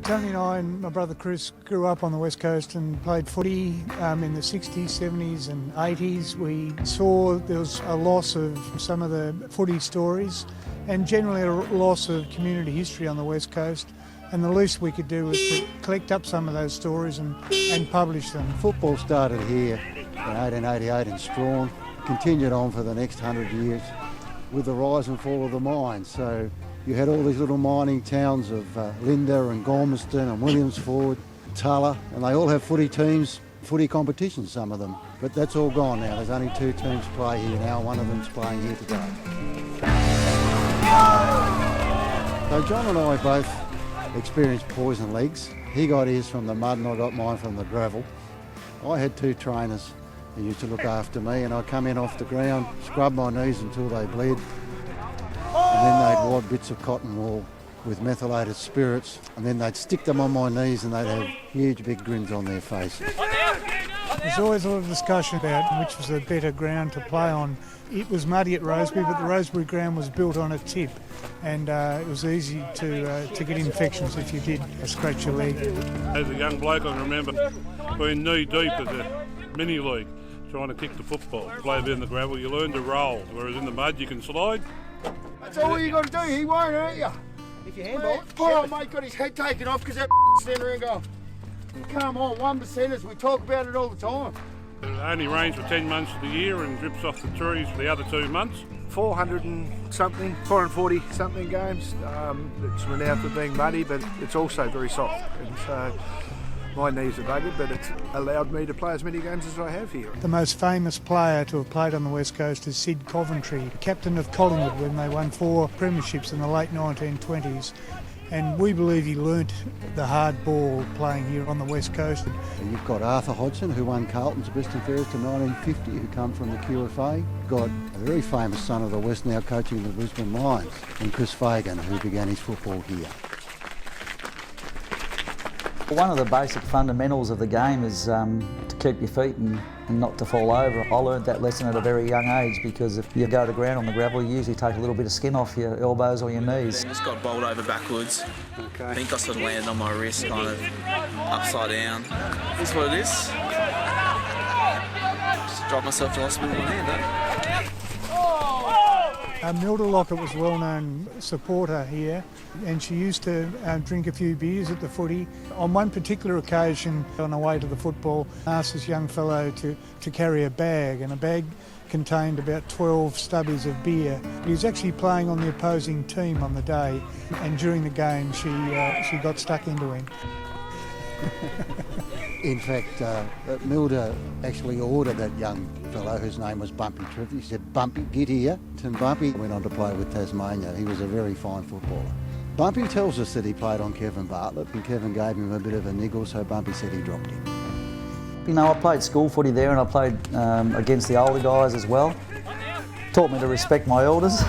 Tony and I and my brother Chris grew up on the West Coast and played footy in the 60s, 70s and 80s. We saw there was a loss of some of the footy stories and generally a loss of community history on the West Coast. And the least we could do was to collect up some of those stories and publish them. Football started here in 1888 in Strawn, continued on for the next 100 years with the rise and fall of the mines. So you had all these little mining towns of Linda and Gormanston and Williamsford, Tulla, and they all have footy teams, footy competitions, some of them. But that's all gone now. There's only 2 teams play here now. One of them's playing here today. So John and I both experienced poison legs. He got his from the mud and I got mine from the gravel. I had 2 trainers who used to look after me, and I'd come in off the ground, scrub my knees until they bled, and then they'd wad bits of cotton wool with methylated spirits, and then they'd stick them on my knees and they'd have huge big grins on their faces. There's always a lot of discussion about which was the better ground to play on. It was muddy at Rosebery, but the Rosebery ground was built on a tip, and it was easy to get infections if you did scratch your leg. As a young bloke, I remember being knee deep at the mini league, trying to kick the football. Play a bit in the gravel, you learn to roll, whereas in the mud you can slide. That's all you got to do, he won't hurt you. If you handball, poor old mate got his head taken off because that standing around going, come on, 1%ers, we talk about it all the time. It only rains for 10 months of the year and drips off the trees for the other 2 months. 440 something games. It's renowned for being muddy, but it's also very soft. And so my knees are buggered, but it's allowed me to play as many games as I have here. The most famous player to have played on the West Coast is Sid Coventry, captain of Collingwood when they won 4 premierships in the late 1920s. And we believe he learnt the hard ball playing here on the West Coast. And you've got Arthur Hodgson, who won Carlton's Brisbane Fairest in 1950, who come from the QFA. Got a very famous son of the West now coaching the Brisbane Lions, and Chris Fagan, who began his football here. One of the basic fundamentals of the game is to keep your feet and not to fall over. I learned that lesson at a very young age because if you go to ground on the gravel, you usually take a little bit of skin off your elbows or your knees. I just got bowled over backwards. Okay. I think I sort of landed on my wrist, kind of upside down. This is what it is. Just dropped myself to hospital in hand, Milda Lockett was a well-known supporter here, and she used to drink a few beers at the footy. On one particular occasion, on the way to the football, asked this young fellow to carry a bag, and a bag contained about 12 stubbies of beer. He was actually playing on the opposing team on the day, and during the game she got stuck into him. In fact, Milda actually ordered that young fellow, whose name was Bumpy Triff. He said, "Bumpy, get here." And Bumpy went on to play with Tasmania. He was a very fine footballer. Bumpy tells us that he played on Kevin Bartlett, and Kevin gave him a bit of a niggle, so Bumpy said he dropped him. You know, I played school footy there and I played against the older guys as well. Taught me to respect my elders.